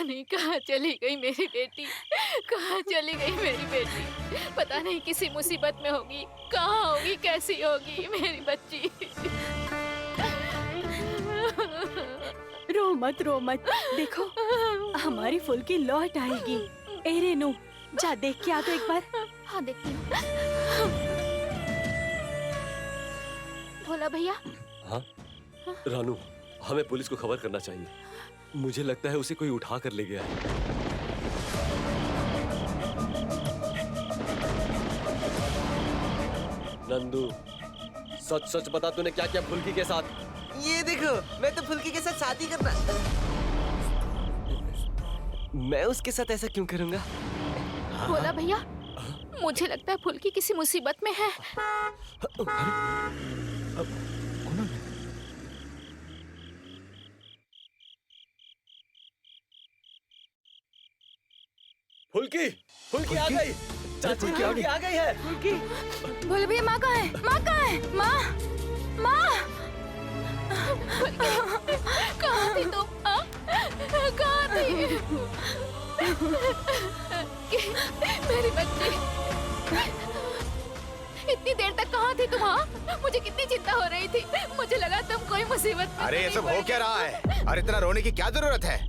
नहीं कहाँ चली गई मेरी बेटी, कहाँ चली गई मेरी बेटी। पता नहीं किसी मुसीबत में होगी, कहाँ होगी, कैसी होगी मेरी बच्ची। रो मत, देखो हमारी फुल्की लौट आएगी। ए रेनू, जा देख के आ तो एक बार। हाँ देखती हूँ। भोला भैया। हाँ रानू, हमें पुलिस को खबर करना चाहिए। मुझे लगता है उसे कोई उठा कर ले गया है। नंदू, सच सच बता, तूने क्या किया फुल्की के साथ? ये देखो, मैं तो फुल्की के साथ शादी करना। मैं उसके साथ ऐसा क्यों करूंगा? भोला भैया, मुझे लगता है फुल्की किसी मुसीबत में है। फुल्की, फुल्की आ गई। चाची, फुल्की आ गई है। फुल्की, भोले भैया, माँ कहाँ है? माँ कहाँ है? माँ, माँ, कहाँ थी तुम? कहाँ थी? मेरी बच्ची, इतनी देर तक कहाँ थी तुम? मुझे कितनी चिंता हो रही थी। मुझे लगा तुम कोई मुसीबत में। अरे ये सब हो क्या रहा है? और इतना रोने की क्या जरूरत है?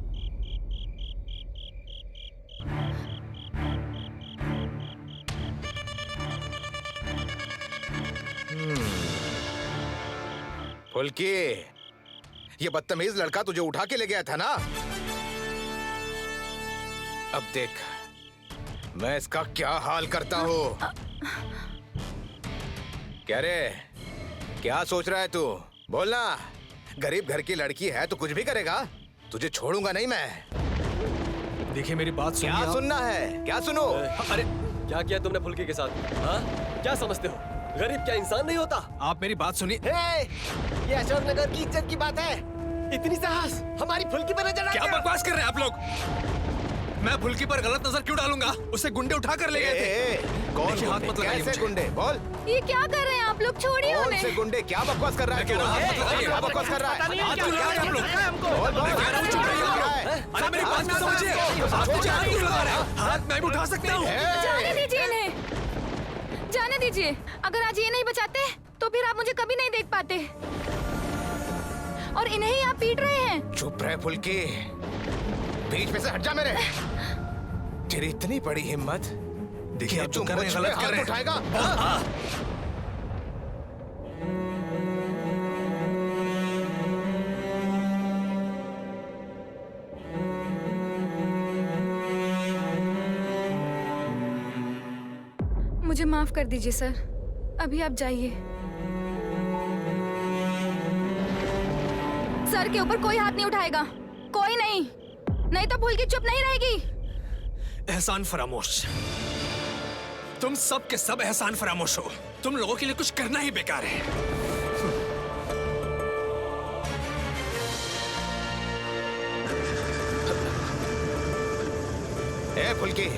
फुल्की, ये बदतमीज लड़का तुझे उठा के ले गया था ना? अब देख मैं इसका क्या हाल करता हूँ। क्या रे, क्या सोच रहा है तू? बोलना। गरीब घर की लड़की है तो कुछ भी करेगा। तुझे छोड़ूंगा नहीं मैं। देखिए मेरी बात सुनिए। क्या सुनना है? क्या सुनो? अरे क्या किया तुमने फुल्की के साथ? हाँ, क्या समझते हो? गरीब क्या इंसान नहीं होता? आप मेरी बात सुनिए। ये अशोक नगर की इज्जत की बात है। इतनी साहस हमारी फुल्की पर नजर आ क्या गया। बकवास कर रहे हैं आप लोग? मैं फुल्की पर गलत नजर क्यों डालूंगा? उसे गुंडे उठा कर ले गए थे। कौन देखिए, हाथ गुंडे? मत लगाइए कैसे मुझे। गुंडे? बोल। ये क्या कर रहे हैं आप लोग? छोड़िए कौन उन्हें। से गुंडे? क्या बकवास कर रहा है? मैं कह रहा हूं, हाथ मत लगाइए। क्या बकवास कर रहा है? हाथ क्यों लगा रहे हैं आप लोग? बोल, बोल। मैं कह रहा हूं, चुप रहिए आप लोग। अरे मेरी बात तो समझिए। आप मुझे हाथ क्यों लगा रहे हैं? हाथ मैं भी उठा सकता हूँ। जाने दीजिए इन्हें, जाने दीजिए। अगर आज ये नहीं बचाते तो फिर आप मुझे कभी नहीं देख पाते। और इन्हें ही आप पीट रहे हैं। चुप रहे फुल्की, बीच में से हट जा मेरे। तेरी इतनी बड़ी हिम्मत। देखिए आप जो कर रहे हैं मुझ पे गलत कर हाथ रहे हैं। उठाएगा? मुझे माफ कर दीजिए सर, अभी आप जाइए। सर के ऊपर कोई हाथ नहीं उठाएगा, कोई नहीं, नहीं तो फुल्की चुप नहीं रहेगी। एहसान फरामोश। तुम सब के सब एहसान फरामोश हो। तुम लोगों के लिए कुछ करना ही बेकार है। ए फुल्की,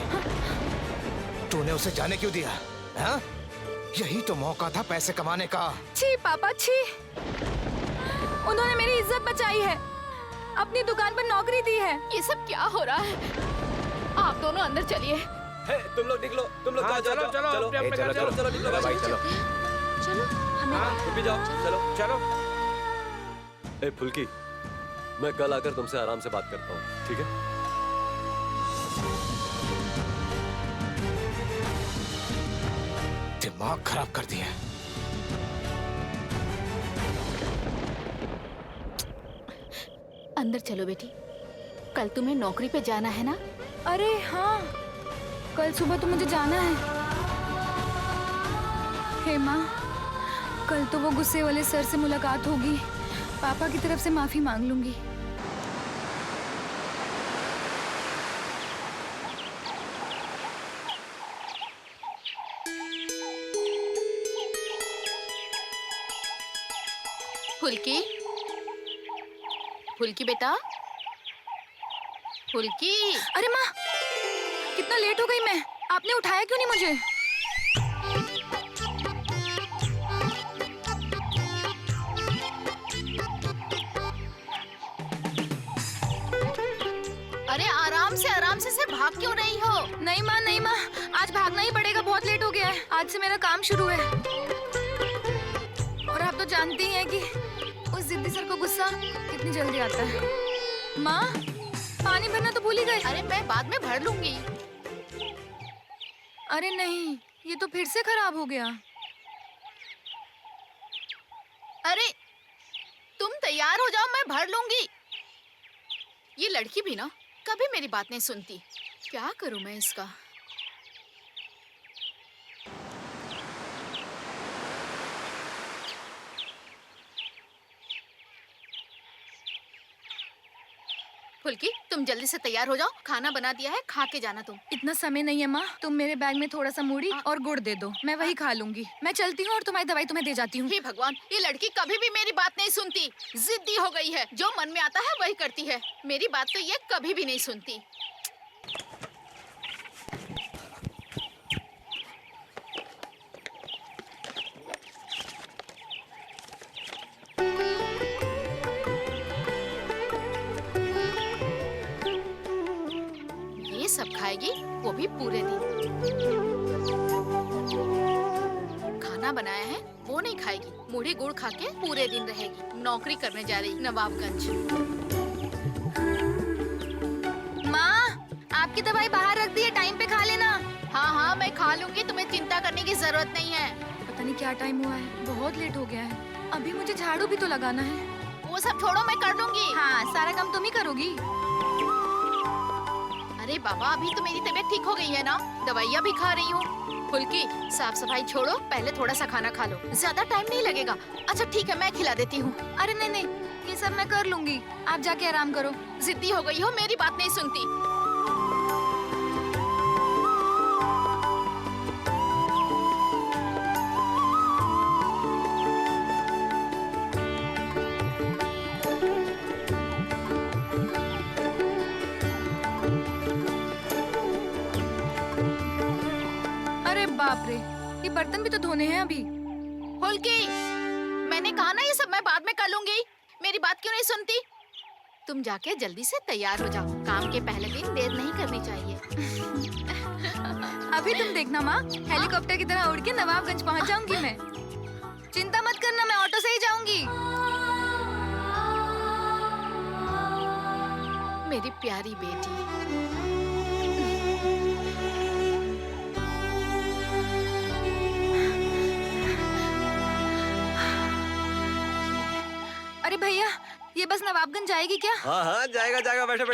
तूने उसे जाने क्यों दिया? हाँ? यही तो मौका था पैसे कमाने का। छी पापा छी, उन्होंने मेरी इज्जत बचाई है, अपनी दुकान पर नौकरी दी है। ये सब क्या हो रहा है? आप दोनों अंदर चलिए। तुम लोग निकलो, तुम लोग जाओ, चलो, जाओ, चलो, चलो, अपने घर चलो, चलो, निकलो भाई, चलो। चलो हमें तुम भी जाओ, चलो। चलो। ए फुल्की, मैं कल आकर तुमसे आराम से बात करता हूँ, ठीक है? दिमाग खराब कर दिया। अंदर चलो बेटी, कल तुम्हें नौकरी पे जाना है ना? अरे हाँ, कल सुबह तो मुझे जाना है। हे माँ, कल तो वो गुस्से वाले सर से मुलाकात होगी, पापा की तरफ से माफी मांग लूंगी। फुल्की, फुल्की बेटा, फुल्की। अरे माँ, कितना लेट हो गई मैं, आपने उठाया क्यों नहीं मुझे? अरे आराम से सिर्फ भाग क्यों रही हो? नहीं माँ, आज भागना ही पड़ेगा, बहुत लेट हो गया है। आज से मेरा काम शुरू है। और आप तो जानती ही हैं कि उस जिद्दी सर को गुस्सा कितनी जल्दी आता है। माँ, पानी भरना तो भूल ही गए। अरे मैं बाद में भर लूंगी। अरे नहीं, ये तो फिर से खराब हो गया। अरे तुम तैयार हो जाओ, मैं भर लूंगी। ये लड़की भी ना कभी मेरी बात नहीं सुनती। क्या करूं मैं इसका? फुल्की, तुम जल्दी से तैयार हो जाओ, खाना बना दिया है, खा के जाना तुम। इतना समय नहीं है माँ, तुम मेरे बैग में थोड़ा सा मूढ़ी और गुड़ दे दो, मैं वही खा लूंगी। मैं चलती हूँ और तुम्हारी दवाई तुम्हें दे जाती हूँ। हे भगवान, ये लड़की कभी भी मेरी बात नहीं सुनती, जिद्दी हो गई है। जो मन में आता है वही करती है। मेरी बात तो ये कभी भी नहीं सुनती। सब खाएगी, वो भी पूरे दिन। खाना बनाया है वो नहीं खाएगी, मूढ़ी गुड़ खा के पूरे दिन रहेगी। नौकरी करने जा रही नवाबगंज। माँ, आपकी दवाई बाहर रख दी है, टाइम पे खा लेना। हाँ, मैं खा लूंगी, तुम्हें चिंता करने की जरूरत नहीं है। पता नहीं क्या टाइम हुआ है, बहुत लेट हो गया है। अभी मुझे झाड़ू भी तो लगाना है। वो सब छोड़ो, मैं कर लूंगी। हाँ, सारा काम तुम ही करोगी। अरे बाबा, अभी तो मेरी तबीयत ठीक हो गई है ना, दवाइयाँ भी खा रही हूँ। फुल्की, साफ सफाई छोड़ो, पहले थोड़ा सा खाना खा लो, ज्यादा टाइम नहीं लगेगा। अच्छा ठीक है, मैं खिला देती हूँ। अरे नहीं, ये सब मैं कर लूंगी, आप जाके आराम करो। जिद्दी हो गई हो, मेरी बात नहीं सुनती। बाप रे, ये बर्तन भी तो धोने हैं अभी। फुल्की, मैंने कहा ना ये सब मैं बाद में कर लूंगी। मेरी बात क्यों नहीं सुनती? तुम जाके जल्दी से तैयार हो जाओ, काम के पहले दिन देर नहीं करनी चाहिए। अभी तुम देखना माँ, हेलीकॉप्टर की तरह उड़ के नवाबगंज पहुँच जाऊंगी मैं। चिंता मत करना, मैं ऑटो से ही जाऊंगी। मेरी प्यारी बेटी। अरे भैया, ये बस नवाबगंज जाएगी क्या? हाँ, जाएगा, बैठो।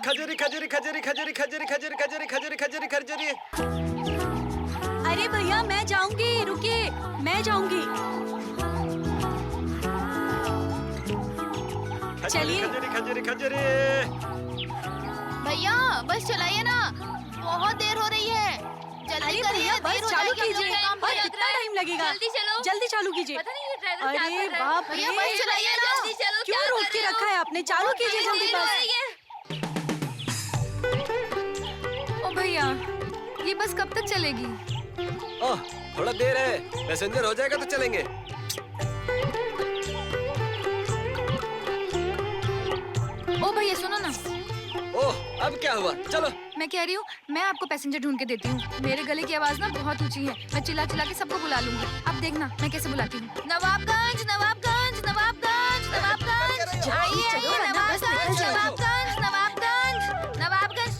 खजूरी। अरे भैया, मैं जाऊंगी, रुकिए, मैं जाऊंगी। चलिए। खजूरी। भैया बस चलाइए ना, बहुत देर हो रही है। अरे भैया, बस चालू कीजिए। और कितना टाइम लगेगा? जल्दी चालू कीजिए। अरे बाप रे, बस चलाइए ना। क्यों रोक के रखा है आपने? चालू कीजिए जल्दी बस। ओ भैया, ये बस कब तक चलेगी? थोड़ा देर है, पैसेंजर हो जाएगा तो चलेंगे। ओ भैया सुनो ना। ओह, अब क्या हुआ? चलो। मैं कह रही हूँ, मैं आपको पैसेंजर ढूंढ के देती हूँ। मेरे गले की आवाज ना बहुत ऊंची है, मैं चिल्ला के सबको बुला लूंगी। अब देखना मैं कैसे बुलाती हूँ। नवाबगंज।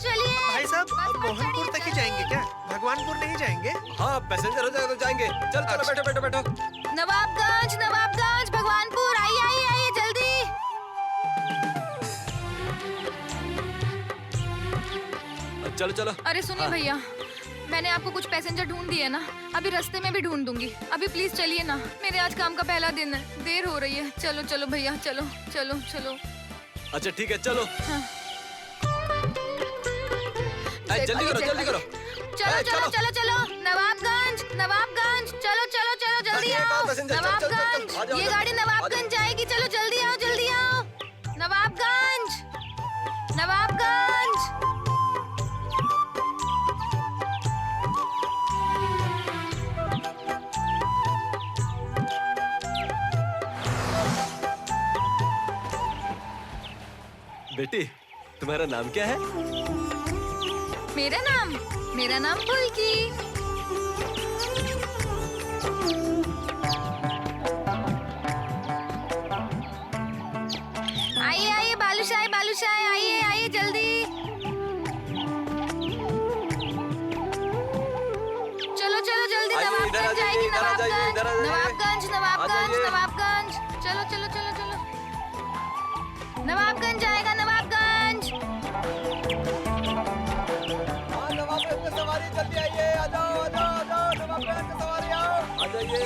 चलिए। भाई साहब, मोहनपुर तक ही जाएंगे क्या? भगवानपुर नहीं जाएंगे? हाँ, पैसेंजर हो जाएगा तो जाएंगे। चलो, बैठो। नवाबगंज, भगवानपुर, आइए जल्दी। चलो। अरे सुनिए भैया, मैंने आपको कुछ पैसेंजर ढूंढ दिए ना, अभी रास्ते में भी ढूंढ दूंगी। अभी प्लीज चलिए ना, मेरे आज काम का पहला दिन है, देर हो रही है। चलो भैया, चलो। अच्छा ठीक है, चलो। हाँ। जल्दी करो। चलो। नवाबगंज, चलो जल्दी आओ। नवाबगंज, ये गाड़ी नवाबगंज जाएगी, चलो जल्दी आओ। नवाबगंज। बेटी, तुम्हारा नाम क्या है? मेरा नाम फुल्की। आइए बालूशाही आइए जल्दी। चलो जल्दी। नवाबगंज जाएगी, नवाबगंज। चलो। नवाबगंज जाएगा, नवाबगंज। सवारी जल्दी आइए, आ जाओ नवाबगंज सवारी आओ। आ जाइए।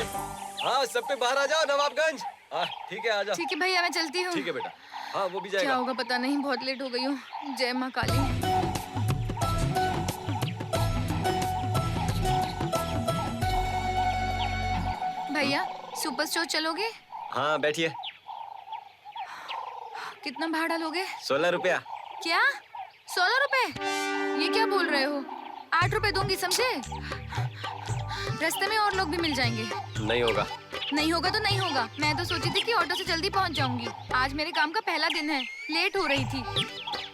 हाँ, सब पे बाहर आ जाओ नवाबगंज। हाँ, ठीक है, आ जाओ। ठीक है भैया, मैं चलती हूँ। ठीक है बेटा। हाँ, वो भी जाएगा। क्या होगा पता नहीं, बहुत लेट हो गई हूँ। जय माँ काली। भैया, सुपर स्टोर चलोगे? हाँ, बैठिए। कितना भाड़ा लोगे? 16 रुपया। क्या? 16 रुपए? ये क्या बोल रहे हो? 8 रुपए दूंगी, समझे? रास्ते में और लोग भी मिल जाएंगे। नहीं होगा। नहीं होगा तो नहीं होगा। मैं तो सोची थी कि ऑटो से जल्दी पहुंच जाऊंगी। आज मेरे काम का पहला दिन है, लेट हो रही थी,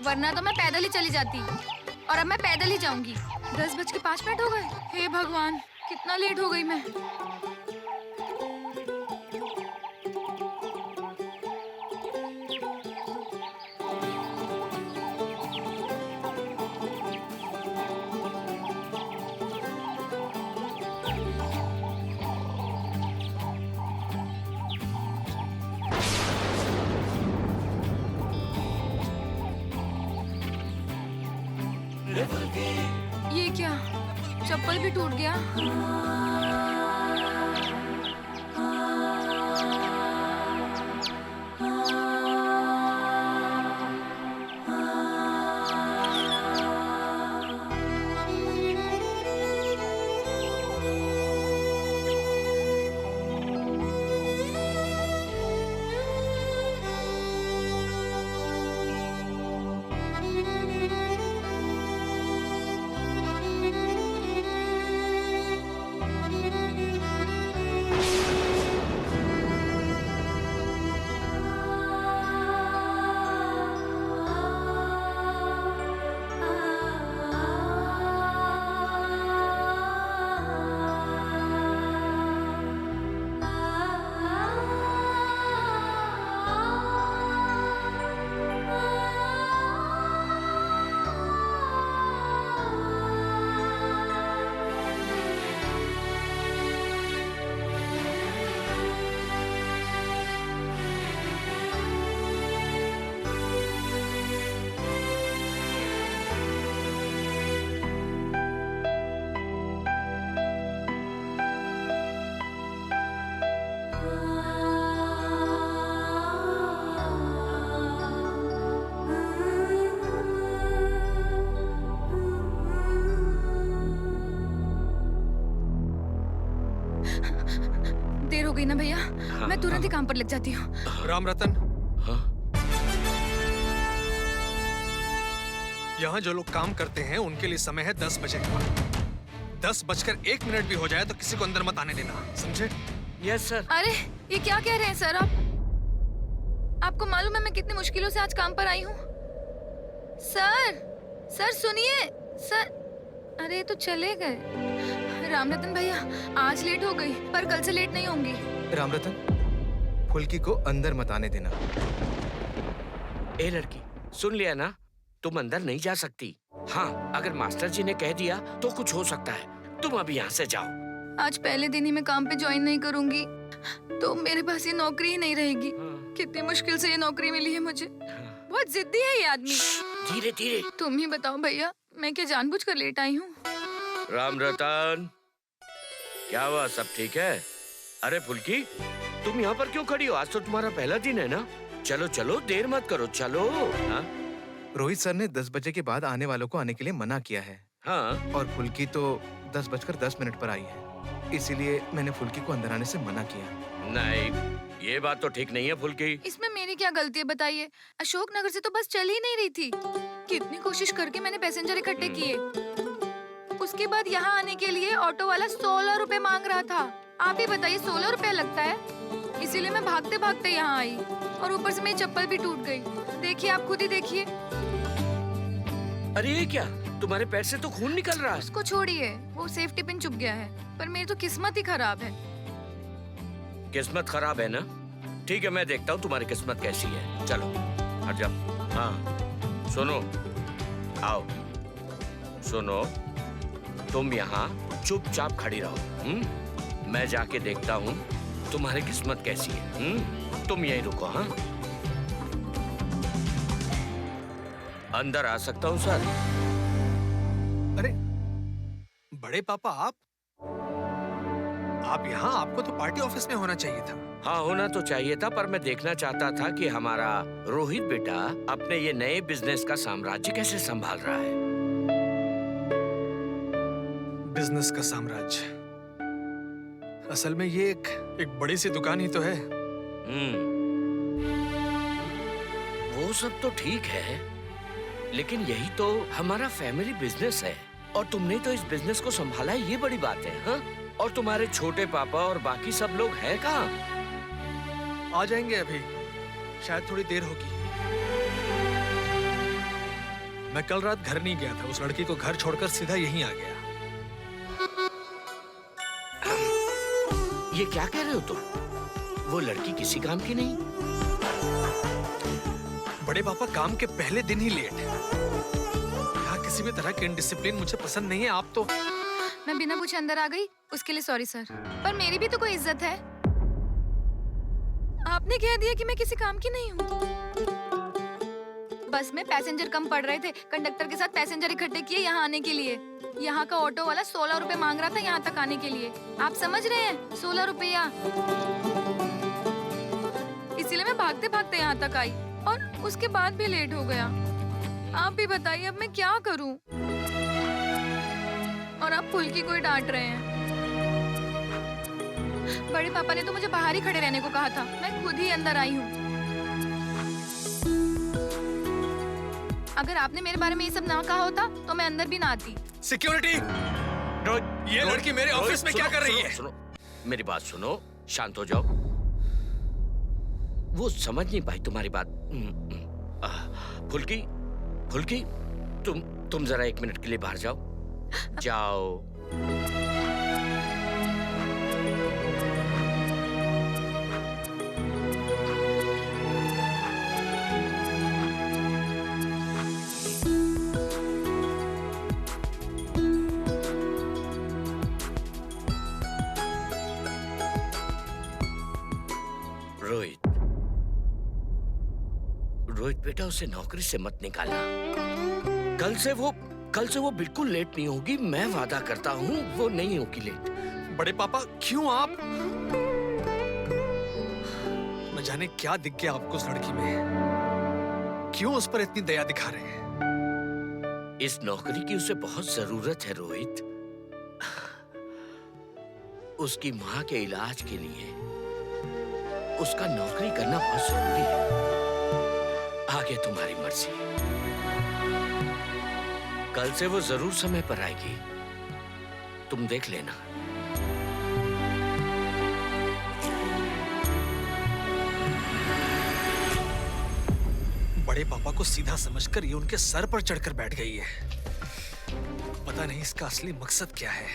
वरना तो मैं पैदल ही चली जाती। और अब मैं पैदल ही जाऊंगी। 10:05 हो गए। हे भगवान, कितना लेट हो गई मैं। ये क्या? चप्पल भी टूट गया। देर हो गई ना भैया। मैं तुरंत ही काम पर लग जाती हूँ। राम रतन, हाँ? यहाँ जो लोग काम करते हैं उनके लिए समय है 10 बजे का। 10:01 भी हो जाए तो किसी को अंदर मत आने देना, समझे? Yes sir. अरे ये क्या कह रहे हैं सर आप? आपको मालूम है मैं कितनी मुश्किलों से आज काम पर आई हूँ? सर सुनिए सर। अरे ये तो चले गए। रामरतन भैया, आज लेट हो गई पर कल से लेट नहीं होंगी। रामरतन, फुल्की को अंदर मत आने देना। ए लड़की, सुन लिया ना, तुम अंदर नहीं जा सकती। हाँ, अगर मास्टर जी ने कह दिया तो कुछ हो सकता है। तुम अभी यहाँ से जाओ। आज पहले दिन ही मैं काम पे ज्वाइन नहीं करूंगी तो मेरे पास ये नौकरी ही नहीं रहेगी। कितनी मुश्किल से ये नौकरी मिली है मुझे। बहुत जिद्दी है ये आदमी। धीरे धीरे। तुम ही बताओ भैया, मैं क्या जानबूझकर लेट आई हूँ? राम रतन, क्या हुआ, सब ठीक है? अरे फुल्की, तुम यहाँ पर क्यों खड़ी हो? आज तो तुम्हारा पहला दिन है ना। चलो चलो, देर मत करो, चलो। हाँ? रोहित सर ने 10 बजे के बाद आने वालों को आने के लिए मना किया है। हाँ? और फुल्की तो 10:10 पर आई है, इसीलिए मैंने फुल्की को अंदर आने से मना किया। नहीं, ये बात तो ठीक नहीं है फुल्की। इसमें मेरी क्या गलती है बताइए? अशोक नगर से तो बस चल ही नहीं रही थी। कितनी कोशिश करके मैंने पैसेंजर इकट्ठे किए। उसके बाद यहाँ आने के लिए ऑटो वाला 16 रुपए मांग रहा था। आप ही बताइए, 16 रुपया लगता है? इसीलिए मैं भागते भागते यहाँ आई और और ऊपर से मेरी चप्पल भी टूट गई। देखिए, आप खुद ही देखिए। अरे ये क्या, तुम्हारे पैर से तो खून निकल रहा है। उसको छोड़िए, वो सेफ्टी पिन चुभ गया है, पर मेरी तो किस्मत ही खराब है। किस्मत खराब है ना? ठीक है, मैं देखता हूँ तुम्हारी किस्मत कैसी है। चलो हट जाओ। हाँ सुनो, आओ सुनो, तुम यहाँ चुपचाप खड़ी रहो। मैं जाके देखता हूँ तुम्हारी किस्मत कैसी है। तुम यहीं रुको। हाँ, अंदर आ सकता हूँ सर? अरे बड़े पापा, आप यहाँ? आपको तो पार्टी ऑफिस में होना चाहिए था। हाँ, होना तो चाहिए था, पर मैं देखना चाहता था कि हमारा रोहित बेटा अपने ये नए बिजनेस का साम्राज्य कैसे संभाल रहा है। बिजनेस का साम्राज्य? असल में ये एक बड़ी सी दुकान ही तो है। वो सब तो ठीक है, लेकिन यही तो हमारा फैमिली बिजनेस है और तुमने तो इस बिजनेस को संभाला है, ये बड़ी बात है। हाँ, और तुम्हारे छोटे पापा और बाकी सब लोग हैं कहाँ? आ जाएंगे अभी, शायद थोड़ी देर होगी। मैं कल रात घर नहीं गया था, उस लड़की को घर छोड़कर सीधा यहीं आ गया। ये क्या कह रहे हो तुम? वो लड़की किसी काम की नहीं। बड़े पापा, काम के पहले दिन ही लेट। यहाँ किसी भी तरह की इनडिसिप्लिन मुझे पसंद नहीं है। आप तो मैं बिना पूछे अंदर आ गई, उसके लिए सॉरी सर, पर मेरी भी तो कोई इज्जत है। आपने कह दिया कि मैं किसी काम की नहीं हूँ। बस में पैसेंजर कम पड़ रहे थे, कंडक्टर के साथ पैसेंजर इकट्ठे किए यहाँ आने के लिए। यहाँ का ऑटो वाला 16 रुपए मांग रहा था यहाँ तक आने के लिए। आप समझ रहे हैं, 16 रुपया। इसीलिए मैं भागते भागते यहाँ तक आई और उसके बाद भी लेट हो गया। आप भी बताइए, अब मैं क्या करूँ? और आप फुल्की को ही डांट रहे हैं। बड़े पापा ने तो मुझे बाहर ही खड़े रहने को कहा था, मैं खुद ही अंदर आई हूँ। अगर आपने मेरे बारे में ये सब ना कहा होता तो मैं अंदर भी ना आती। सिक्योरिटी! ये लड़की मेरे ऑफिस में क्या कर रही है? सुनो, मेरी बात सुनो, शांत हो जाओ। वो समझ नहीं पाई तुम्हारी बात। फुल्की, फुल्की, तुम जरा 1 मिनट के लिए बाहर जाओ। जाओ। रोहित बेटा, उसे नौकरी से मत निकालना। कल से वो बिल्कुल लेट नहीं होगी, मैं वादा करता हूँ वो नहीं होगी लेट। बड़े पापा, क्यों आप? न जाने क्या दिख गया आपको उस लड़की में, क्यों उस पर इतनी दया दिखा रहे हैं? इस नौकरी की उसे बहुत जरूरत है रोहित। उसकी माँ के इलाज के लिए उसका नौकरी करना बहुत जरूरी है। आगे तुम्हारी मर्जी। कल से वो जरूर समय पर आएगी, तुम देख लेना। बड़े पापा को सीधा समझकर ये उनके सर पर चढ़कर बैठ गई है। पता नहीं इसका असली मकसद क्या है।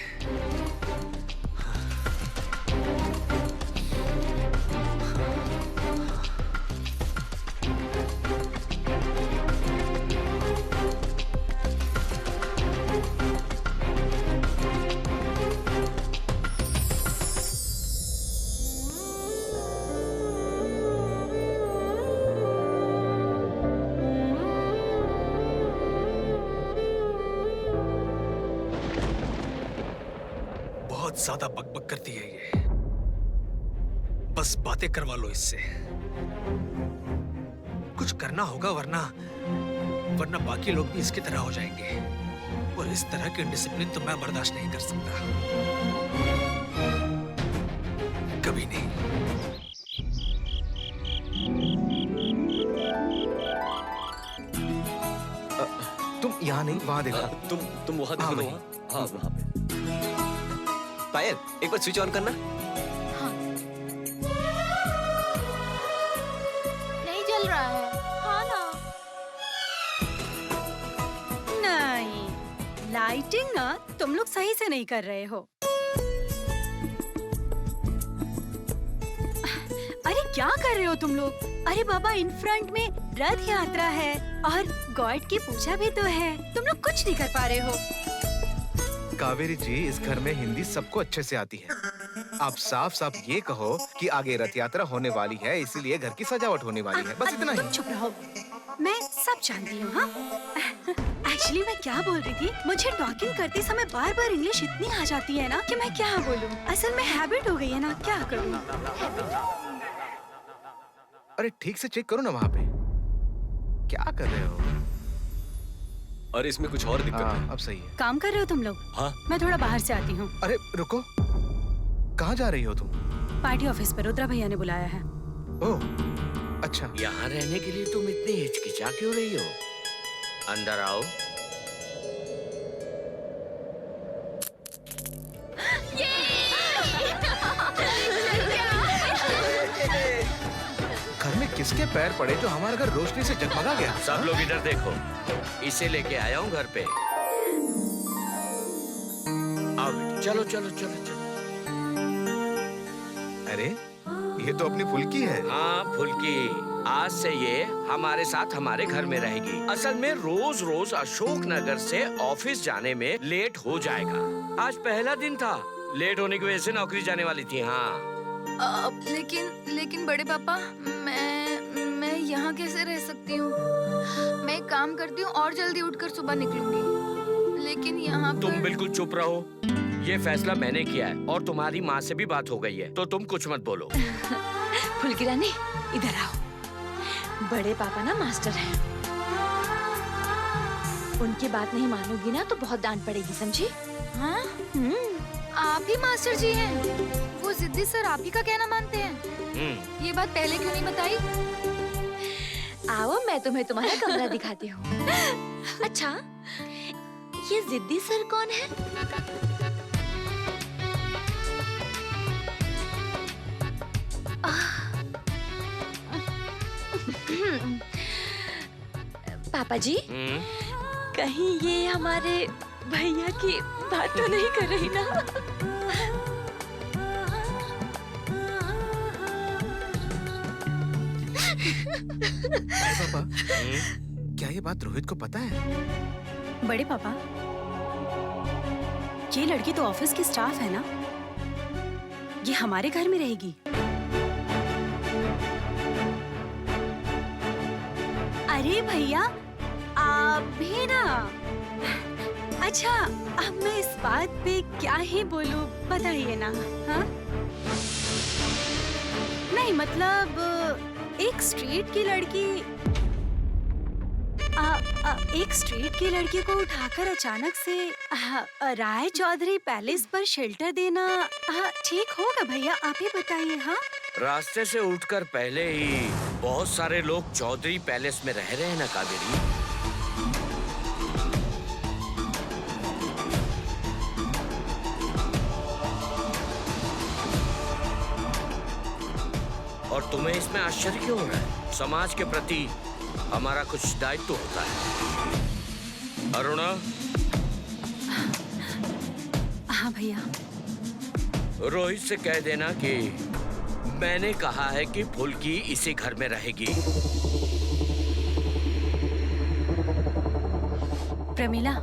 ज्यादा बकबक करती है ये, बस बातें करवा लो इससे। कुछ करना होगा, वरना बाकी लोग भी इसकी तरह हो जाएंगे। और इस तरह की डिसिप्लिन तो मैं बर्दाश्त नहीं कर सकता, कभी नहीं। तुम यहाँ नहीं, वहाँ देखो। तुम वहाँ देखो। वहीं। हाँ, वहाँ पे। पायल, एक बार स्विच ऑन करना। हाँ। जल रहा है। हाँ ना। नहीं, लाइटिंग ना तुम लोग सही से नहीं कर रहे हो। अरे क्या कर रहे हो तुम लोग? अरे बाबा, इन फ्रंट में रथ यात्रा है और गॉड की पूजा भी तो है। तुम लोग कुछ नहीं कर पा रहे हो। कावेरी जी, इस घर में हिंदी सबको अच्छे से आती है। आप साफ साफ ये कहो कि आगे रथ यात्रा होने वाली है, इसीलिए घर की सजावट होने वाली है, बस इतना ही। तुम चुप रहो, मैं सब जानती हूँ। हाँ, एक्चुअली मैं क्या बोल रही थी, मुझे टॉकिंग करते समय बार बार इंग्लिश इतनी आ जाती है ना कि मैं क्या बोलूँ। असल में हैबिट हो गई है ना, क्या करूँ। अरे ठीक से चेक करो ना वहाँ पे, क्या कर रहे हो? और इसमें कुछ और दिक्कत है? अब सही है। काम कर रहे हो तुम लोग? हाँ। मैं थोड़ा बाहर से आती हूँ। अरे रुको, कहाँ जा रही हो तुम? पार्टी ऑफिस पर रुद्रा भैया ने बुलाया है। ओह, अच्छा। यहाँ रहने के लिए तुम इतनी हिचकिचा क्यों रही हो? अंदर आओ। घर में किसके पैर पड़े जो हमारा घर रोशनी से जगमगा गया? सब लोग इधर देखो, इसे लेके आया हूँ घर पे। आओ बेटी, चलो चलो चलो चलो। अरे ये तो अपनी फुल्की है। हाँ फुल्की, आज से ये हमारे साथ हमारे घर में रहेगी। असल में रोज रोज अशोक नगर से ऑफिस जाने में लेट हो जाएगा। आज पहला दिन था, लेट होने की वजह से नौकरी जाने वाली थी। हाँ लेकिन बड़े पापा, मैं यहाँ कैसे रह सकती हूँ? मैं एक काम करती हूँ और जल्दी उठकर सुबह निकलूंगी, लेकिन यहाँ पर... तुम बिल्कुल चुप रहो, ये फैसला मैंने किया है और तुम्हारी माँ से भी बात हो गई है, तो तुम कुछ मत बोलो। फुल्की रानी, इधर आओ। बड़े पापा ना मास्टर हैं, उनकी बात नहीं मानोगी ना तो बहुत डांट पड़ेगी, समझी? हाँ, आप ही मास्टर जी हैं। वो जिद्दी सर आप ही का कहना मानते हैं। ये बात पहले क्यों नहीं बताई? आओ, मैं तुम्हें तुम्हारा कमरा दिखाती हूँ। अच्छा, ये जिद्दी सर कौन है? पापा जी, कहीं ये हमारे भैया की बात तो नहीं कर रही ना? अरे पापा, क्या ये बात रोहित को पता है? बड़े पापा, ये लड़की तो ऑफिस की स्टाफ है ना, ये हमारे घर में रहेगी। अरे भैया, आप भी ना। अच्छा, अब मैं इस बात पे क्या ही बोलूं, बताइए ना। हाँ, नहीं मतलब एक स्ट्रीट की लड़की एक स्ट्रीट की लड़की को उठाकर अचानक से राय चौधरी पैलेस पर शेल्टर देना ठीक होगा भैया? आप ही बताइए। हाँ, रास्ते से उठकर पहले ही बहुत सारे लोग चौधरी पैलेस में रह रहे हैं ना कावेरी। और तुम्हें इसमें आश्चर्य क्यों हो रहा है? समाज के प्रति हमारा कुछ दायित्व होता है। अरुणा। हाँ भैया। रोहित से कह देना कि मैंने कहा है कि फुल्की इसी घर में रहेगी। प्रमिला,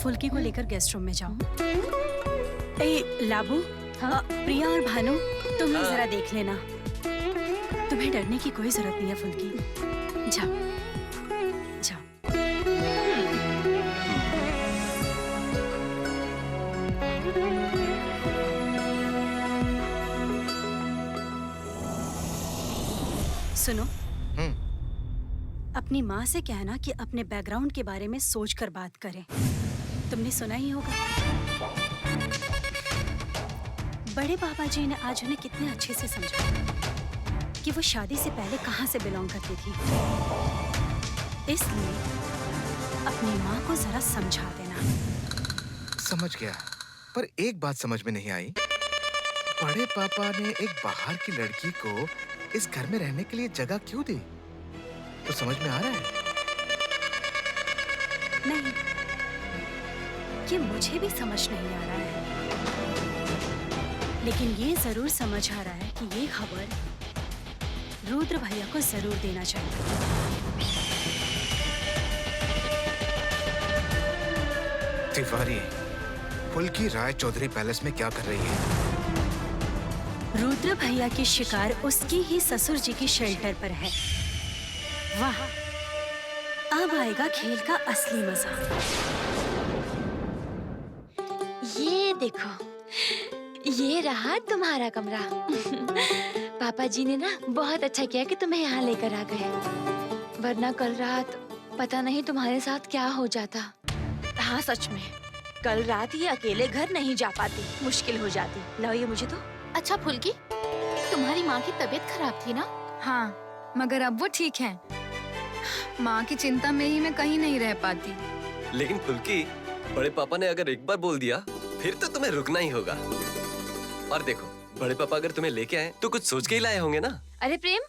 फुल्की को लेकर गेस्ट रूम में जाओ। ए लाबू, हाँ? प्रिया और भानु, तुम ही जरा देख लेना। तुम्हें डरने की कोई जरूरत नहीं है फुल्की, जाओ जाओ। सुनो, अपनी माँ से कहना कि अपने बैकग्राउंड के बारे में सोचकर बात करें। तुमने सुना ही होगा, बड़े पापा जी ने आज उन्हें कितने अच्छे से समझाया कि वो शादी से पहले कहाँ से बिलोंग करती थी। इसलिए अपनी माँ को जरा समझा देना। समझ गया, पर एक बात समझ में नहीं आई। बड़े पापा ने एक बाहर की लड़की को इस घर में रहने के लिए जगह क्यों दी? तो समझ में आ रहा है? नहीं, ये मुझे भी समझ नहीं आ रहा है, लेकिन ये जरूर समझ आ रहा है कि ये खबर रुद्र भैया को जरूर देना चाहिए। तिवारी, फुल्की राय चौधरी पैलेस में क्या कर रही है? रुद्र भैया की शिकार उसकी ही ससुर जी की शेल्टर पर है। वाह, अब आएगा खेल का असली मजा। ये देखो, ये रहा तुम्हारा कमरा। पापा जी ने ना बहुत अच्छा किया कि तुम्हें यहाँ लेकर आ गए, वरना कल रात पता नहीं तुम्हारे साथ क्या हो जाता। हाँ सच में, कल रात ये अकेले घर नहीं जा पाती, मुश्किल हो जाती। लाओ ये मुझे तो। अच्छा फुल्की, तुम्हारी माँ की तबीयत खराब थी ना? हाँ, मगर अब वो ठीक है। माँ की चिंता में ही मैं कहीं नहीं रह पाती। लेकिन फुल्की, बड़े पापा ने अगर एक बार बोल दिया फिर तो तुम्हें रुकना ही होगा। और देखो, बड़े पापा अगर तुम्हें लेके आए तो कुछ सोच के ही लाए होंगे ना। अरे प्रेम,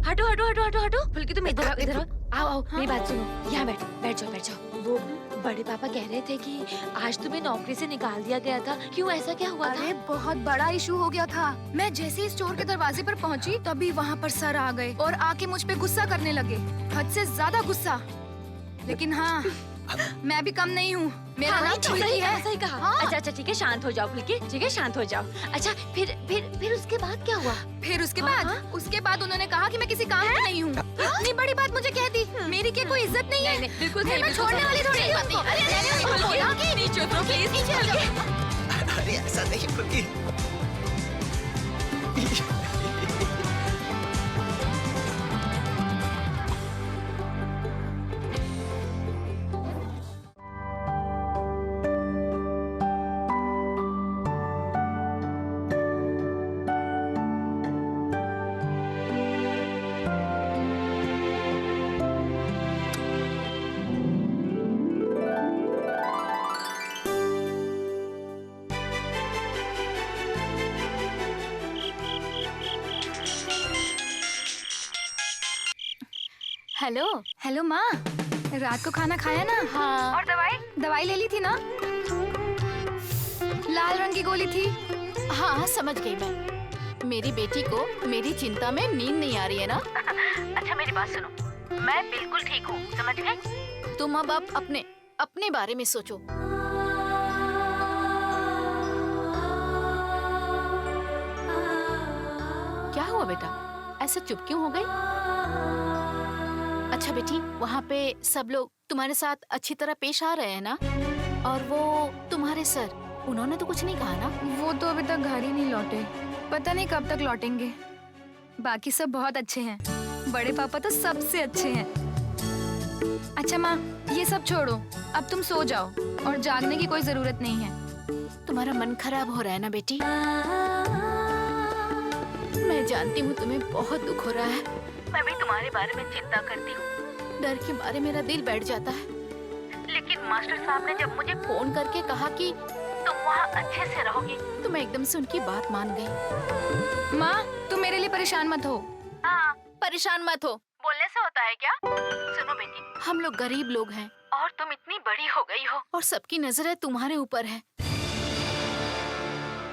हटो हटो हटो हटो हटो। फुल्की तुम इधर आओ, इधर आओ। आओ आओ, मेरी बात सुनो। यहाँ बैठो, बैठ जाओ बैठ जाओ। वो बड़े पापा कह रहे थे कि आज तुम्हें नौकरी से निकाल दिया गया था। क्यों, ऐसा क्या हुआ था? अरे बहुत बड़ा इशू हो गया था। मैं जैसे ही स्टोर के दरवाजे पर पहुंची तभी वहाँ पर सर आ गए और आके मुझ पे गुस्सा करने लगे, हद से ज्यादा गुस्सा। लेकिन हाँ, मैं भी कम नहीं हूँ। मेरा हाँ, नाम तो फुल्की है। सही कहा। हाँ। अच्छा अच्छा ठीक है, शांत हो जाओ फुल्की, ठीक है शांत हो जाओ। अच्छा फिर उसके बाद क्या हुआ? फिर उसके हाँ, बाद हाँ। उसके बाद उन्होंने कहा कि मैं किसी काम की नहीं हूँ। इतनी बड़ी बात मुझे कह दी। मेरी क्या कोई इज्जत नहीं है? नहीं, बिल्कुल फिर सही, मैं बिल्कुल छोड़ने सही। वाली थोड़ी सही हूँ बात नहीं। उनको। अरे अरे, मैंने उनको बोला कि नीचे उतरो, प्लीज, नीचे उतरो। अरे ऐसा नहीं फुल्की। हेलो। हेलो माँ, रात को खाना खाया ना? हाँ। और दवाई ले ली थी ना? लाल रंग की गोली थी। हाँ हाँ, समझ गई मैं। मेरी बेटी को मेरी चिंता में नींद नहीं आ रही है ना? अच्छा मेरी बात सुनो, मैं बिल्कुल ठीक हूँ, समझ गए? तुम अब अपने अपने बारे में सोचो। क्या हुआ बेटा, ऐसा चुप क्यों हो गई? अच्छा बेटी, वहाँ पे सब लोग तुम्हारे साथ अच्छी तरह पेश आ रहे हैं ना? और वो तुम्हारे सर, उन्होंने तो कुछ नहीं कहा ना? वो तो अभी तक घर ही नहीं लौटे, पता नहीं कब तक लौटेंगे। बाकी सब बहुत अच्छे हैं, बड़े पापा तो सबसे अच्छे हैं। अच्छा माँ, ये सब छोड़ो, अब तुम सो जाओ और जागने की कोई जरूरत नहीं है। तुम्हारा मन खराब हो रहा है ना बेटी? मैं जानती हूँ तुम्हें बहुत दुख हो रहा है। मैं भी तुम्हारे बारे में चिंता करती हूँ, डर के मारे मेरा दिल बैठ जाता है। लेकिन मास्टर साहब ने जब मुझे फोन करके कहा कि तुम वहाँ अच्छे से रहोगी तो मैं एकदम से उनकी बात मान गई। माँ, तुम मेरे लिए परेशान मत हो। हाँ, परेशान मत हो। बोलने से होता है क्या? सुनो बेटी, हम लोग गरीब लोग हैं और तुम इतनी बड़ी हो गई हो। और सबकी नजरें तुम्हारे ऊपर है।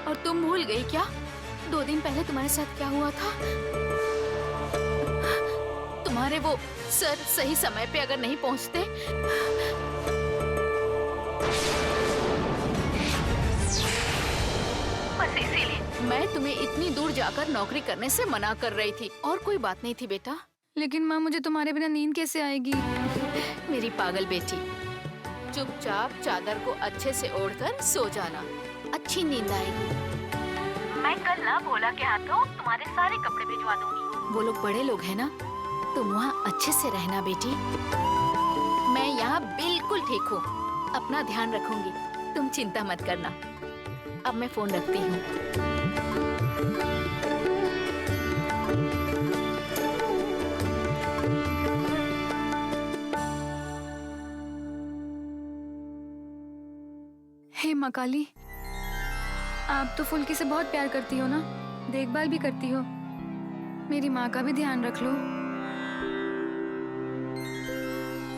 और तुम भूल गई क्या 2 दिन पहले तुम्हारे साथ क्या हुआ था? तुम्हारे वो सर सही समय पे अगर नहीं पहुंचते बस इसीलिए मैं तुम्हें इतनी दूर जाकर नौकरी करने से मना कर रही थी। और कोई बात नहीं थी बेटा। लेकिन माँ, मुझे तुम्हारे बिना नींद कैसे आएगी? मेरी पागल बेटी, चुपचाप चादर को अच्छे से ओढ़कर सो जाना, अच्छी नींद आएगी। मैं कल ना भोला के हाथों तुम्हारे सारे कपड़े भिजवा दूंगी। वो लोग बड़े लोग हैं ना, तुम वहाँ अच्छे से रहना बेटी। मैं यहाँ बिल्कुल ठीक हूँ, अपना ध्यान रखूंगी, तुम चिंता मत करना। अब मैं फोन रखती हूँ। हे माँ काली, आप तो फुल्की से बहुत प्यार करती हो ना, देखभाल भी करती हो। मेरी माँ का भी ध्यान रख लो।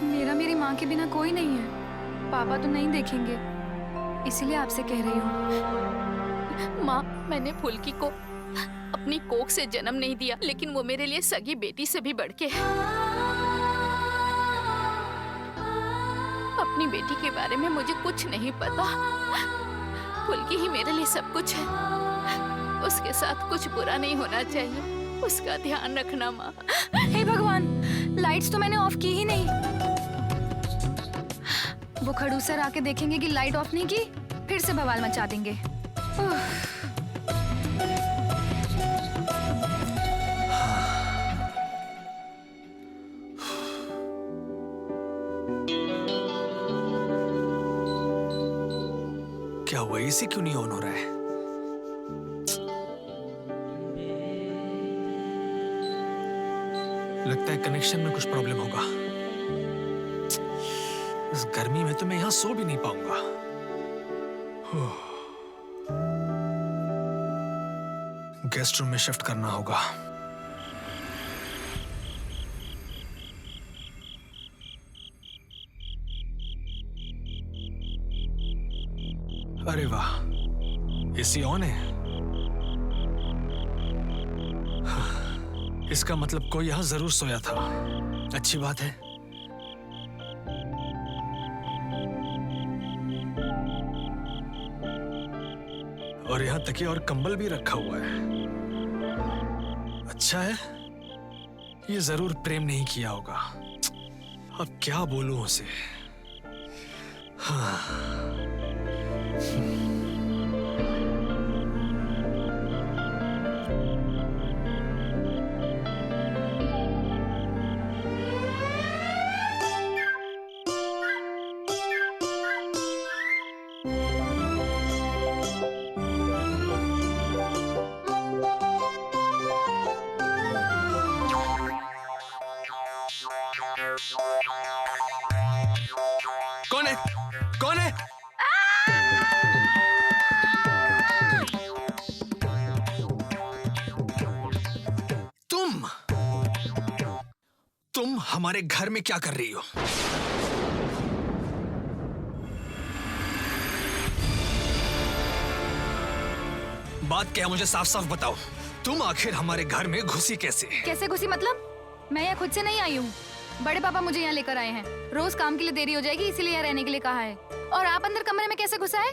मेरा मेरी माँ के बिना कोई नहीं है। पापा तो नहीं देखेंगे, इसीलिए आपसे कह रही हूँ। माँ, मैंने फुल्की को अपनी कोख से जन्म नहीं दिया, लेकिन वो मेरे लिए सगी बेटी से भी बढ़ के है। अपनी बेटी के बारे में मुझे कुछ नहीं पता। फुल्की ही मेरे लिए सब कुछ है। उसके साथ कुछ बुरा नहीं होना चाहिए। उसका ध्यान रखना माँ। हे भगवान, लाइट्स तो मैंने ऑफ की ही नहीं। वो खड़ूस सर आके देखेंगे कि लाइट ऑफ नहीं की, फिर से बवाल मचा देंगे। क्या हुआ, एसी क्यों नहीं ऑन हो रहा है? लगता है कनेक्शन में कुछ प्रॉब्लम होगा। इस गर्मी में तो मैं यहां सो भी नहीं पाऊंगा। गेस्ट रूम में शिफ्ट करना होगा। अरे वाह, एसी ऑन है। इसका मतलब कोई यहां जरूर सोया था। अच्छी बात है। और यहां तकिया और कंबल भी रखा हुआ है। अच्छा है, ये जरूर प्रेम नहीं किया होगा। अब क्या बोलूं उसे। हाँ। कौन है? कौन है? तुम हमारे घर में क्या कर रही हो? बात क्या है, मुझे साफ साफ बताओ। तुम आखिर हमारे घर में घुसी कैसे? कैसे घुसी मतलब? मैं यहाँ खुद से नहीं आई हूँ। बड़े पापा मुझे यहाँ लेकर आए हैं। रोज काम के लिए देरी हो जाएगी, इसीलिए यहाँ रहने के लिए कहा है। और आप अंदर कमरे में कैसे घुसा है?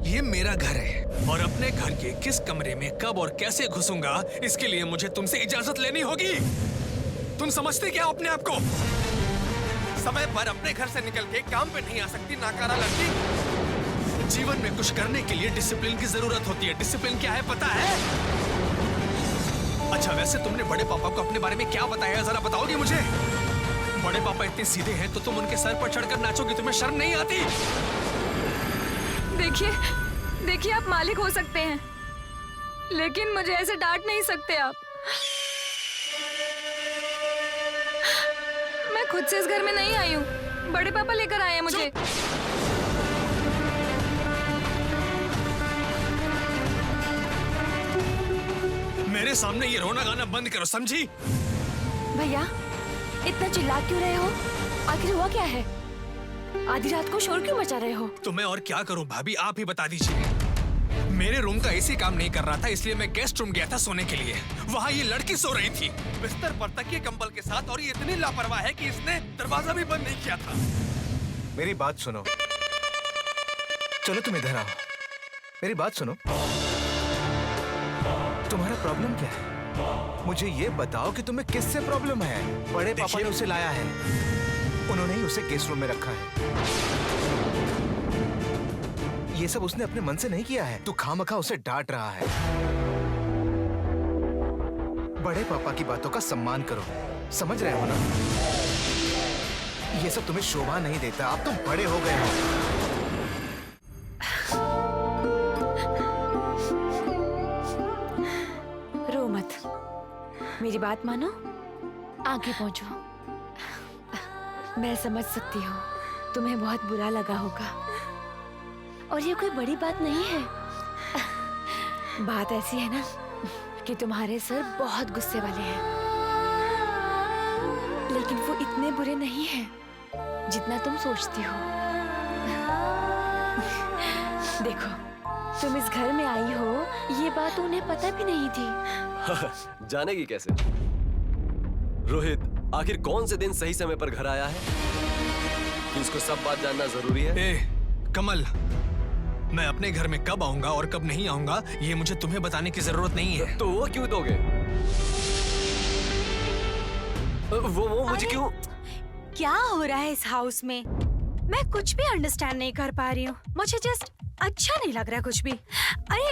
ये मेरा घर है और अपने घर के किस कमरे में कब और कैसे घुसूंगा, इसके लिए मुझे तुमसे इजाजत लेनी होगी। तुम समझते क्या अपने आप को? समय पर अपने घर से निकल के काम पे नहीं आ सकती नाकारा लड़की। जीवन में कुछ करने के लिए डिसिप्लिन की जरूरत होती है। डिसिप्लिन क्या है पता है? अच्छा, वैसे तुमने बड़े पापा को अपने बारे में क्या बताया, जरा बताओगे मुझे? बड़े पापा इतने सीधे हैं तो तुम उनके सर पर चढ़कर नाचोगी, तुम्हें शर्म नहीं आती? देखिए आप मालिक हो सकते हैं, लेकिन मुझे ऐसे डांट नहीं सकते आप। मैं खुद से इस घर में नहीं आई हूँ, बड़े पापा लेकर आए हैं मुझे। मेरे सामने ये रोना गाना बंद करो, समझी? भैया, इतना चिल्ला क्यों रहे हो? आखिर हुआ क्या है? आधी रात को शोर क्यों मचा रहे हो? तो मैं और क्या करूं भाभी, आप ही बता दीजिए। मेरे रूम का एसी काम नहीं कर रहा था, इसलिए मैं गेस्ट रूम गया था सोने के लिए। वहाँ ये लड़की सो रही थी बिस्तर पर तकिए कंबल के साथ, और ये इतनी लापरवाह है कि इसने दरवाजा भी बंद नहीं किया था। मेरी बात सुनो। चलो तुम इधर आओ, मेरी बात सुनो। तुम्हारा प्रॉब्लम क्या है? मुझे ये बताओ कि तुम्हें किससे प्रॉब्लम है? बड़े पापा ने उसे लाया है, उन्होंने ही उसे गेस्ट रूम में रखा है। ये सब उसने अपने मन से नहीं किया है। तू खामखा उसे डांट रहा है। बड़े पापा की बातों का सम्मान करो, समझ रहे हो ना? ये सब तुम्हें शोभा नहीं देता, अब तुम बड़े हो गए हो। रो मत, मेरी बात मानो, आगे पहुंचो। मैं समझ सकती हूँ तुम्हें बहुत बुरा लगा होगा, और ये कोई बड़ी बात नहीं है। बात ऐसी है ना कि तुम्हारे सर बहुत गुस्से वाले हैं, लेकिन वो इतने बुरे नहीं हैं जितना तुम सोचती हो। देखो, तुम इस घर में आई हो ये बात उन्हें पता भी नहीं थी। जानेगी कैसे? रोहित, आखिर कौन से दिन सही समय पर घर आया है कि उसको सब बात जानना जरूरी है? ए, कमल, मैं अपने घर में कब आऊंगा और कब नहीं आऊंगा ये मुझे तुम्हें बताने की जरूरत नहीं है। तो वो क्यों दोगे? वो मुझे क्यों? क्या हो रहा है इस हाउस में? मैं कुछ भी अंडरस्टैंड नहीं कर पा रही हूँ। मुझे जस्ट अच्छा नहीं लग रहा कुछ भी। अरे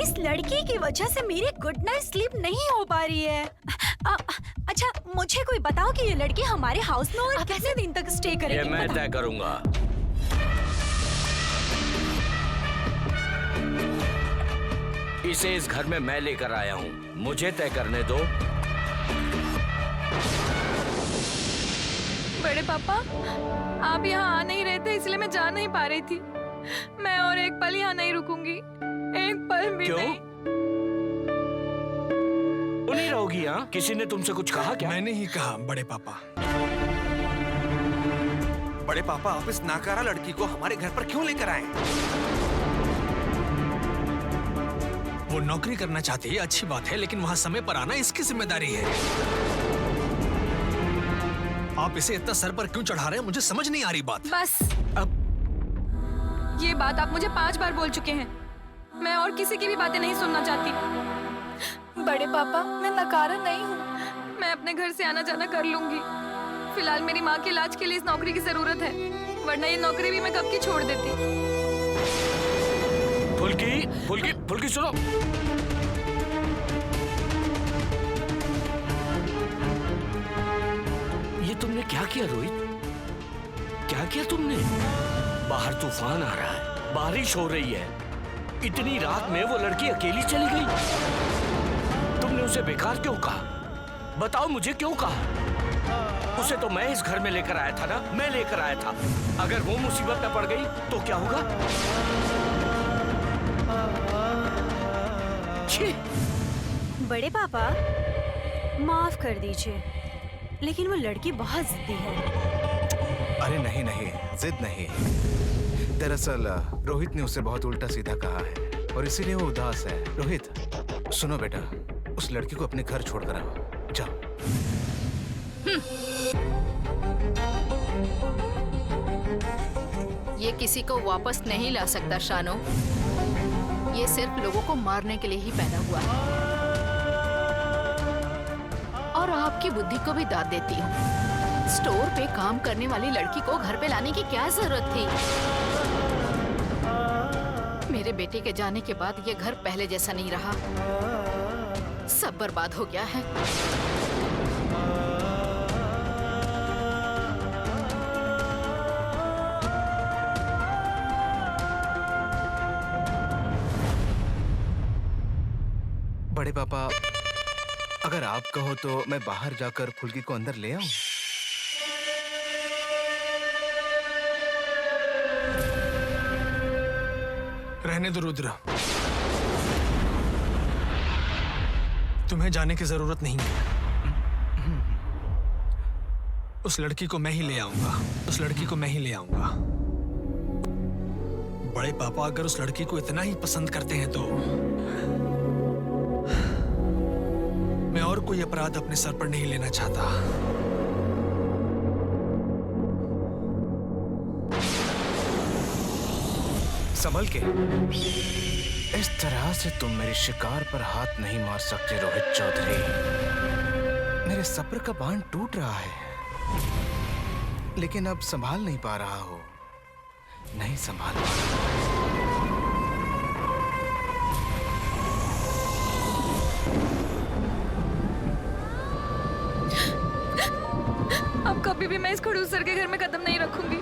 इस लड़की की वजह से मेरी गुड नाइट स्लीप नहीं हो पा रही है। अच्छा, मुझे कोई बताओ कि ये लड़की हमारे हाउस में और कितने दिन तक स्टे ये करेगी? मैं तय करूंगा। इसे इस घर में मैं लेकर आया हूँ, मुझे तय करने दो। बड़े पापा, आप यहाँ आ नहीं रहे थे इसलिए मैं जा नहीं पा रही थी। मैं और एक पल यहाँ नहीं रुकूंगी, एक पल भी क्यों? नहीं। तू नहीं रहोगी? यहाँ किसी ने तुमसे कुछ कहा क्या? मैंने ही कहा बड़े पापा। बड़े पापा, आप इस नाकारा लड़की को हमारे घर पर क्यों लेकर आए? वो नौकरी करना चाहती है, अच्छी बात है, लेकिन वहाँ समय पर आना इसकी जिम्मेदारी है। आप इसे इतना सर पर क्यों चढ़ा रहे हैं? मुझे समझ नहीं आ रही बात। बस, अब ये बात आप मुझे 5 बार बोल चुके हैं। मैं और किसी की भी बातें नहीं सुनना चाहती। बड़े पापा, मैं नकारा नहीं हूँ। मैं अपने घर से आना जाना कर लूंगी। फिलहाल मेरी माँ के इलाज के लिए इस नौकरी की जरूरत है, वरना ये नौकरी भी मैं कब की छोड़ देती। फुल्की, फुल्की, फुल्की सुनो। ये तुमने क्या किया रोहित? क्या किया तुमने? बाहर तूफान आ रहा है, बारिश हो रही है, इतनी रात में वो लड़की अकेली चली गई। तुमने उसे बेकार क्यों कहा? बताओ मुझे, क्यों कहा? उसे तो मैं इस घर में लेकर आया था ना, मैं लेकर आया था। अगर वो मुसीबत में पड़ गई तो क्या होगा? छी! बड़े पापा, माफ कर दीजिए, लेकिन वो लड़की बहुत जिद्दी है। अरे नहीं नहीं, जिद नहीं। दरअसल रोहित ने उसे बहुत उल्टा सीधा कहा है और इसीलिए वो उदास है। रोहित, सुनो बेटा, उस लड़की को अपने घर छोड़कर आओ, जाओ। ये किसी को वापस नहीं ला सकता शानो। ये सिर्फ लोगों को मारने के लिए ही पैदा हुआ है। और आपकी बुद्धि को भी दाद देती हूँ। स्टोर पे काम करने वाली लड़की को घर पे लाने की क्या जरूरत थी? मेरे बेटे के जाने के बाद ये घर पहले जैसा नहीं रहा, सब बर्बाद हो गया है। बड़े पापा, अगर आप कहो तो मैं बाहर जाकर फुल्की को अंदर ले आऊं? रहने दो रुद्र, तुम्हें जाने की जरूरत नहीं है। उस लड़की को मैं ही ले आऊंगा, उस लड़की को मैं ही ले आऊंगा। बड़े पापा अगर उस लड़की को इतना ही पसंद करते हैं तो मैं और कोई अपराध अपने सर पर नहीं लेना चाहता। संभल के। इस तरह से तुम मेरे शिकार पर हाथ नहीं मार सकते रोहित चौधरी। मेरे सब्र का बांध टूट रहा है, लेकिन अब संभाल नहीं पा रहा हो। नहीं संभाल पा रहा। अब कभी भी मैं इस खड़ूस सर के घर में कदम नहीं रखूंगी।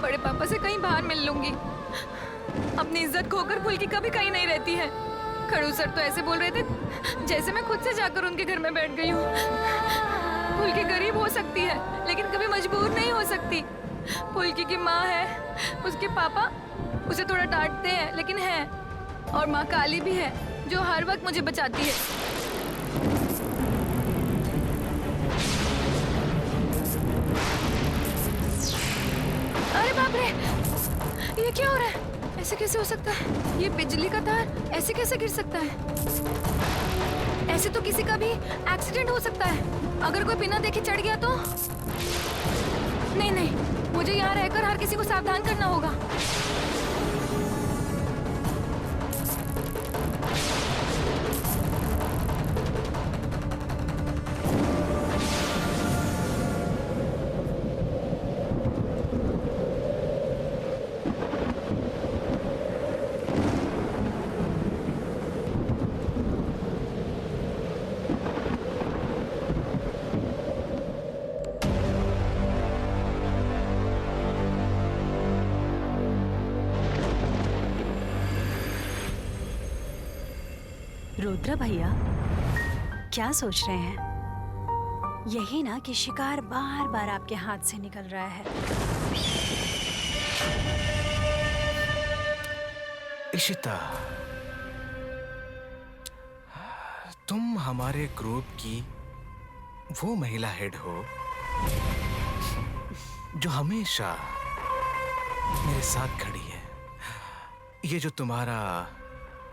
बड़े पापा से कहीं बाहर मिल लूंगी। अपनी इज्जत खोकर फुल्की कभी कहीं नहीं रहती है। खड़ूस सर तो ऐसे बोल रहे थे जैसे मैं खुद से जाकर उनके घर में बैठ गई हूँ। फुल्की गरीब हो सकती है, लेकिन कभी मजबूर नहीं हो सकती। फुल्की की माँ है, उसके पापा उसे थोड़ा डांटते हैं, लेकिन है और माँ काली भी है जो हर वक्त मुझे बचाती है। अरे बाप रे, ये क्या हो रहा है? ऐसे कैसे हो सकता है? ये बिजली का तार ऐसे कैसे गिर सकता है? ऐसे तो किसी का भी एक्सीडेंट हो सकता है। अगर कोई बिना देखे चढ़ गया तो? नहीं नहीं, मुझे यहाँ रहकर हर किसी को सावधान करना होगा। रुद्र भैया, क्या सोच रहे हैं? यही ना कि शिकार बार बार आपके हाथ से निकल रहा है। इशिता, तुम हमारे ग्रुप की वो महिला हेड हो जो हमेशा मेरे साथ खड़ी है। ये जो तुम्हारा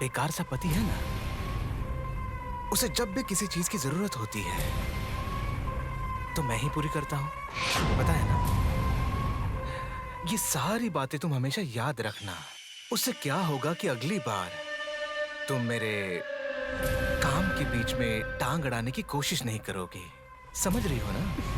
बेकार सा पति है ना, उसे जब भी किसी चीज की जरूरत होती है तो मैं ही पूरी करता हूं, पता है ना? ये सारी बातें तुम हमेशा याद रखना। उससे क्या होगा कि अगली बार तुम मेरे काम के बीच में टांग अड़ाने की कोशिश नहीं करोगी। समझ रही हो ना?